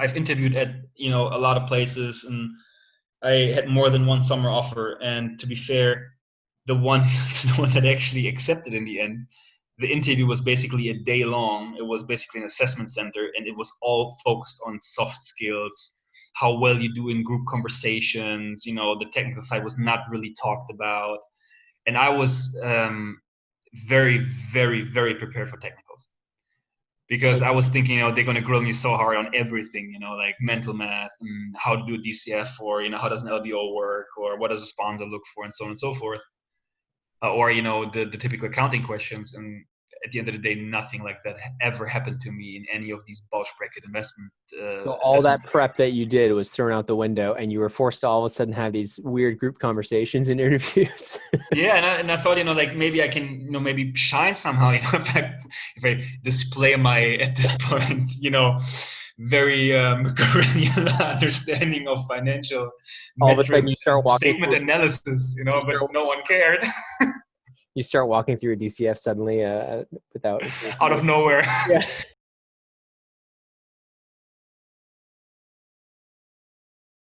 I've interviewed at, a lot of places, and I had more than one summer offer. And to be fair, the one the one that actually accepted in the end, the interview was basically a day long. It was basically an assessment center, and it was all focused on soft skills, how well you do in group conversations. The technical side was not really talked about. And I was very, very, very prepared for technicals, because I was thinking, they're going to grill me so hard on everything, like mental math and how to do a DCF, or, how does an LBO work, or what does a sponsor look for, and so on and so forth. Or, the typical accounting questions. And at the end of the day, nothing like that ever happened to me in any of these bulge bracket investment. So all that prep that you did was thrown out the window, and you were forced to all of a sudden have these weird group conversations and interviews. Yeah, and I thought, like maybe I can, maybe shine somehow, if I display my, at this point, very granular understanding of financial all of a sudden you start walking statement analysis, but no one cared. You start walking through a DCF suddenly without out of nowhere. Yeah.